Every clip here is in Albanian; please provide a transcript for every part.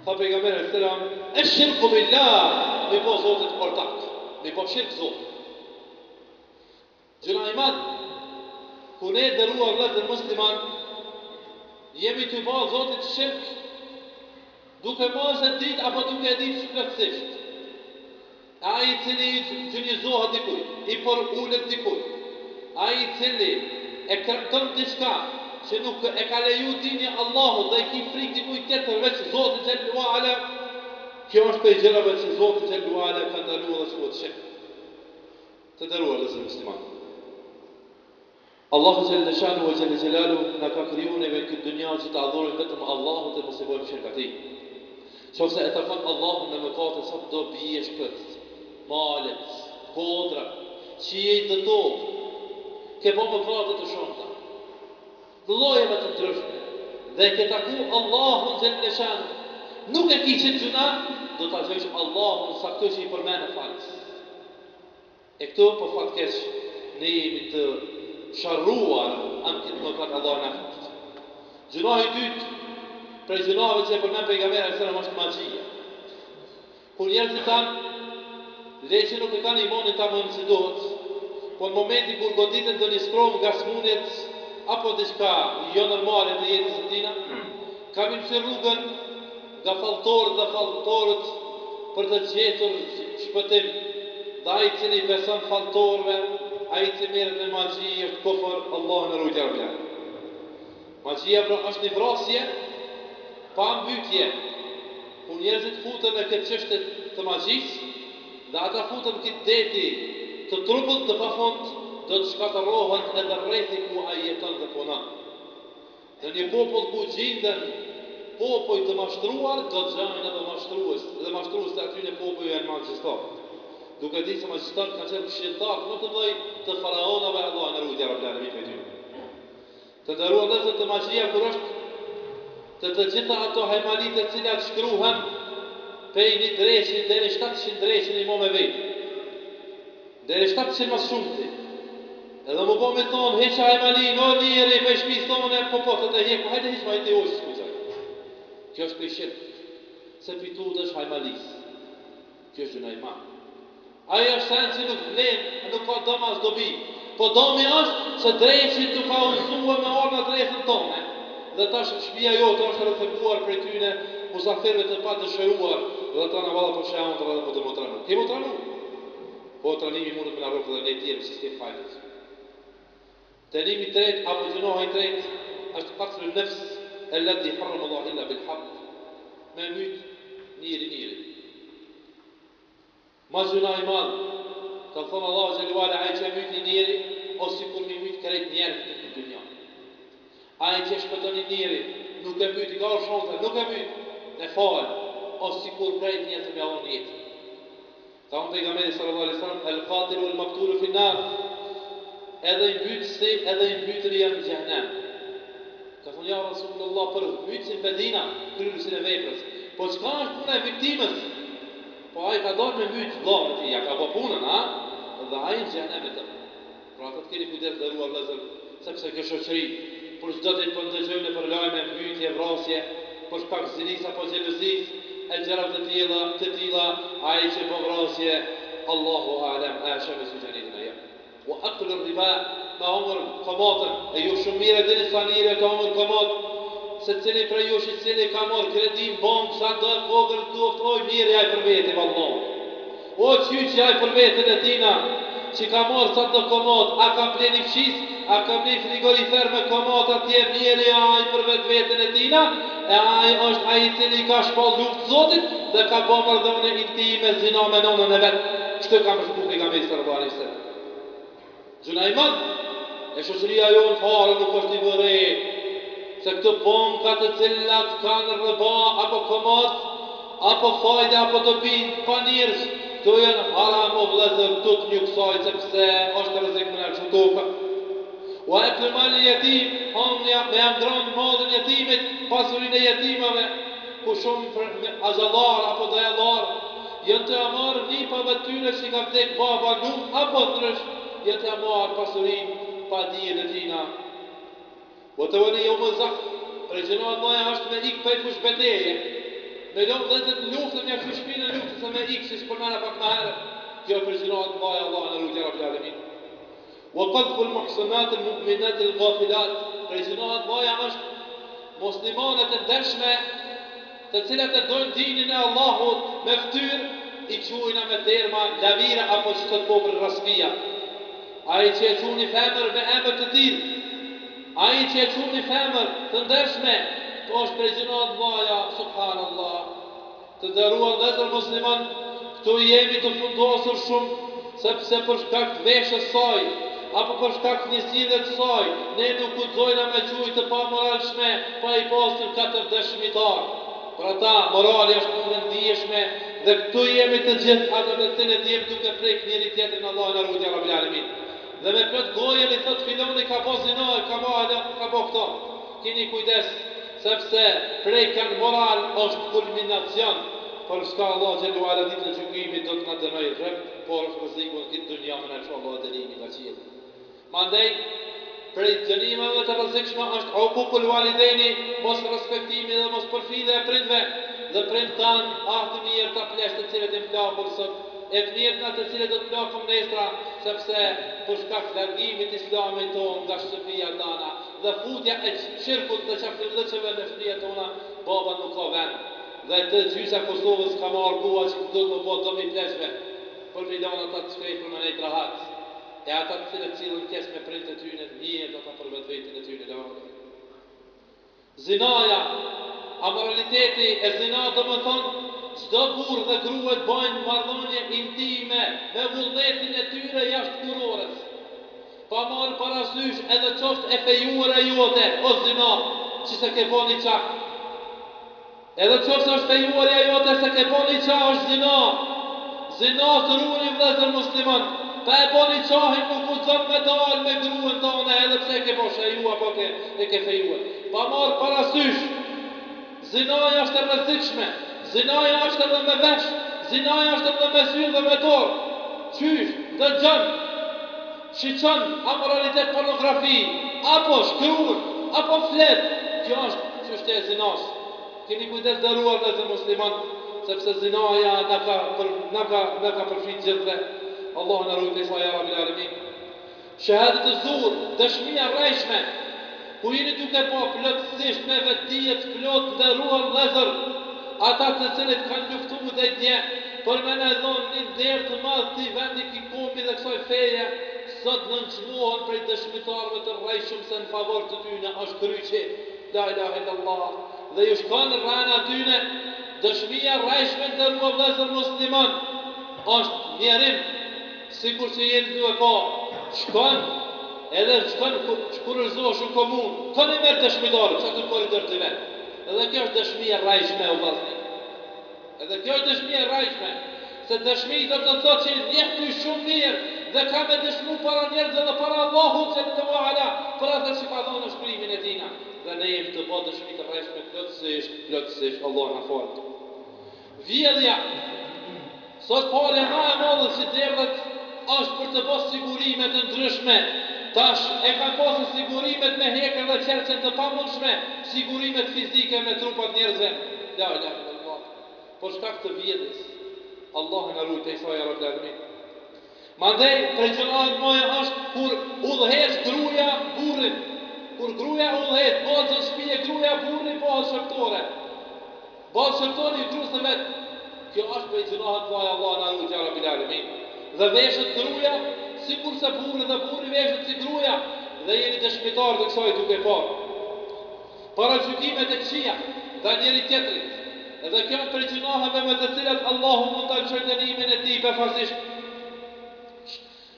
Tha pejgamberi selam, "Eshirku billah", me po Zotit ortak, me po shirk Zot. Gjëna i madh, ku ne dëruar vëllezër musliman, jemi të ba Zotit shirk, duke mos e dit apo duke e dit shplotësisht. Ai I cili gjënjëzohet dikuj, I përullet dikuj, ai I cili e kërkon diçka që nuk e ka leju dini Allahut dhe I ki frikë dikuj tjetër veç Zotit xhallahu ala, kjo është për gjërave që Zotit xhallahu ala ka ndaluar dhe quhet shirk. Të nderuar vëllezër musliman, Allahu xhalla shanu wa jalla jalaluhu na ka kriju neve këtë dunja që të adhurojmë vetëm Allahut dhe mos e bëjmë shirk atij. Qofse e takon Allahun në mëkate sa do bie shpët, malet, kodra, qiej të tokë, ke bo mëkate të shumta, të llojeve të ndryshme, dhe ke taku Allahun xhalla shanu, nuk e ki që gjuna, do ta gjejsh Allahun sa këto që I përmend falës. E këto për fatkeq ne jemi të sharruar am këtë mëkat Allah na falë. Gjunahi I dytë prej gjunave që e përmend pejgamberi sallallahu alajhi wasallam është magjia. Kur njerëzit tanë leqë nuk e kanë imanin ta mënë si duhet, po në momenti kur goditën të një skromë nga smunjet apo diçka jo normale të jetës së tina, kam I rrugën nga falltorët dhe falltorët për të gjetur shpëtim. Dhe ai I cili beson falltorëve, ai I cili merret me magji është kufër, Allahu na ruaj rabbi. Magjia pra është një vrasje pa mbytje. Ku njerëzit futen në këtë çështje të magjisë, dhe ata futen këtë deti të trupullt të pafund, do të shkatërrohet edhe rrethi ku ai jeton dhe punon. Në një popull ku gjenden popujt të mashtruar, do të gjajnë edhe mashtrues, dhe mashtrues të aty në popull janë magjistarë. Duke ditë se magjistarët kanë qenë këshilltarë më të mëdhenj të faraonave, Allah na ruaj rabbi alamin prej tyre. Të nderuar vëllezër, të magjia kur është të gjitha ato hajmalit të cilat shkruhen pej një dreqin deri 700 dreqin I mo me vetë. Deri 700 mas shumëti. Edhe më po me thonë, heqa hajmalin, o njeri, pe shpis thonë, po të të hjeku, hajde heq ma hajde oshë, skuzaj. Kjo është për shirk, se pitu dhe është hajmalis. Kjo është gjëna I madhe. Ajo është sen që nuk vlen, nuk ka dëma as dobi. Po domi është se dreqin të ka uzuar me orna drejtën tonë. Dhe tash shtëpia jote është rrethëkuar prej tyne musafirëve të pa dëshiruar, dhe ata na valla po shahun të rreth po të motranu. Ke motranu? Po tranimi mundet me na rrokë dhe ne tjerë si s'ke fajt. Tanimi I tretë apo gjunohi I tretë është qatlu nafs allati harrama Allah illa bil haqq. Me myt njëri. Ma gjuna I madh, ka thonë Allahu xhallahu ala ai që myt njëri ose sikur mi myt krejt njerëzit në dunjë. Ai që shpëton njëri, nuk e myt, ka shonte, nuk e myt, e fal, ose sikur krejt njerëzit me Allah jetë. Ka unë pejgamberi sallallahu alaihi wasallam, el-qatilu wal-maqtulu fi an-nar. Edhe I mbytësi, edhe I mbytëri janë në xhehenem. Ka thonë ja Rasulullah për mbytësin pedina, kryesin e veprës. Po çka është puna e viktimës? Po ai ka dorë me mbyt vllahën e tij, ja ka bë punën, ha? Dhe ai në xhehenem e të. Pra ata të keni kujdes dëruar vëllezër, sepse kjo shoqëri për çdo ditë po ndëgjojmë për lajme mbytje, vrasje, për shkak zinis apo xhelozis, e gjëra të tilla, ai që po vrasje, Allahu a'lam, a shëmë sujanin ajo. Wa aklu riba, ma umr qamatën, e ju shumë mirë dini sa njëri ka umr qamat, se cili prej jush I cili ka marrë kredin bank, sa do të vogël duft, oj mirë ai për vete vallahu. O çyçi ai për veten e tina, që ka marrë sa do qamat, a ka pleni fshis, a ka bli frigorifer me qamat atje mirë ai për veten e tina, e ai është ai I cili ka shpall luftë Zotit dhe ka bërë marrëdhënie intime zina me nonën e vet. Kështu ka mësuar pejgamberi sallallahu alaihi wasallam. Gjuna I madh, e shoqëria jonë fare nuk është I vëre, se këto banka të cilat kanë rëba, apo komat, apo fajde, apo dobi pa njerëz, këto janë haram o vëllezër, tut një kësaj, sepse është rrezik me nërë toka. Wa aklu mal yatim, me amdron modën jetimit, pasurinë e jetimave, ku shumë azallar apo dajallar, janë të amarë një pave tyre që ka vdek baba luft, apo ndrysh, janë të amarë pasurinë pa dijen e tina. O të vëni jo më zakë, për gjënohet noja është me ikë për fush beteje. Me do dhe të luftën ja që shpinë luftën se me ikë si shpërmena pak më herë. Kjo për gjinohat në baja Allah në rujtja Rabbil Alamin. Wa qadfu al-muhsanat al-mu'minat al-ghafilat. Për gjinohat baja është muslimanët e ndershme të cilat e dojnë dinin e Allahut me ftyrë i quajna me terma lavira apo që të popër raskia. Ai që e quajnë femër me emër të tillë, ai që e quajnë femër të ndershme, to është prej gjinohat baja, subhanallah. Të nderuar vëllezër musliman, këtu jemi të fundosur shumë, sepse për shkak të veshës saj, apo për shkak të njësile të saj, ne nuk guxojna me quajtë të pamoralshme, pa i pasur 4 dëshmitar. Për ata, morali është punë e ndijshme, dhe këtu jemi të gjithë ata të cilët jemi duke prek njëri tjetrin Allah në rrugën e Rabbil Alamin. Dhe me plot gojën i thot filoni ka bo zinoj, ka bo këto. Kini kujdes, sepse prekan moral është kulminacion, për shka Allah gjellu ala ditë në gjykimit do të në dënoj rrëp, por është rëziku në këtë dunja më në që Allah dënimi nga qilë. Mandej, prej dënimeve të rëzikshme është uququl walidejni, mos respektimi dhe mos përfide e prindve, dhe prind kanë ahtë mirë të plesht të cilët e mplakur sot, e të mirë në të cilët do të plakum nestra, sepse për shkak largimit islamit tonë nga shtëpia tana, dhe futja e shirkut të qafillëqeve në shtëpia tona, baba nuk ka vend. Dhe të gjysa Kosovës ka marrë bua që do të po të mi pleshve, për milionat ata të shkrej për më nejtë rahat, e ata të cilët cilën kesh me prind të tyne, mirë do të për vetë vetin e tyne lërë. Zinaja, amoraliteti e zina do më thonë, çdo burr dhe grua të bajnë marrëdhënie intime me vullnetin e tyre jashtë kurorës. Pa marrë parasysh edhe qoftë e fejuar e jote, o zina, që se ke boni qak. Edhe qoftë është fejuar e jote se ke boni qak është zina. Zina të ruani vëllezër musliman, pa e boni qahin nuk guxon me dalë me gruën tonë edhe pse e ke bo shaju apo e ke fejuar. Pa marrë parasysh, zinaja është e rrezikshme. Zinaja është edhe me vesh, zinaja është edhe me sy dhe me dorë. Qysh, dëgjon, shiqon, amoralitet, pornografi, apo shkruan, apo flet. Kjo është çështja e zinas. Keni kujdes dëruar dhe musliman, sepse zinaja na ka përfit gjithve. Allah në rujtë e sa ja Rabbil Alamin. Shahadet e zur, dëshmia rrejshme, ku jeni duke po plotësisht me vetdijet plot ndëruar vëllezër, ata të cilët kanë luftuar dhe dje për me në dhonë një derë të madh të vendi kikomi dhe kësaj feje, sot nënçmohen prej dëshmitarëve të rrejshëm se në favor të tyne është kryqi, la ilaha illallah, dhe ju shkon rana tyne, dëshmia rrejshme të rrua vëllezër musliman, është njerim, sikur që jeni duhe po, shkon, edhe shkon shkurëzosh në komunë, kënë i merë dëshmitarë, që të koridor të vetë. Edhe kjo është dëshmia rrajshme o vllazni. Edhe kjo është dëshmia rrajshme, se dëshmi do të thotë që njeh ty shumë mirë dhe ka me dëshmu para njerëzve dhe para Allahut se të ala për atë që ka dhënë shkrimin e tina. Dhe ne jemi të bëjmë dëshmi të rrajshme plotësisht, Allah na fal. Vjedhja, sot pale ma e madhe si derdhet është për të bërë sigurime të ndryshme. Tash e kanë pasur sigurimet me hekër dhe qerçe të pamundshme, sigurimet fizike me trupat njerëzve. La ilaha illallah. Por shkak të vjedhjes, Allah na ruaj sa ja Rabbul Alamin. Mandej prej gjërat moja është kur udhëheq gruaja burrin. Kur gruaja udhëheq, bëhet në shtëpi e gruaja burri bëhet shërtore. Bëhet shërtori i gruas së vet. Kjo është prej gjërat moja Allah na ruaj Rabbul Alamin. Dhe veshët gruaja sikur se burri dhe burri veshët si gruaja dhe jeni dëshmitar të kësaj duke parë. Para gjykimet e këqija nga njëri tjetrit. Edhe kjo është për gjunaheve me të cilat Allahu mund ta çojë dënimin e tij befasisht.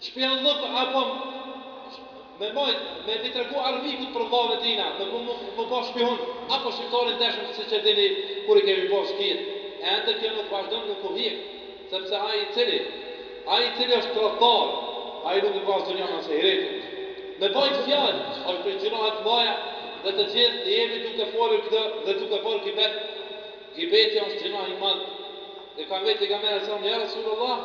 Shpjellëk apo me tregu armikut për vllahën e tina, me po shpihun apo shqiptarin dashur siç e dini kur i kemi bërë shkit. E ende kjo nuk vazhdon nuk u hiq, sepse ai i cili është tradhtar, ai nuk i pas dunja as e heretit. Me bajt fjalë, është për gjërat mëdha dhe të gjithë jemi duke folur këtë dhe duke bërë kibet. Kibeti është gjëra i madh. Dhe ka vetë pejgamberi sallallahu alaihi wasallam, ja Rasulullah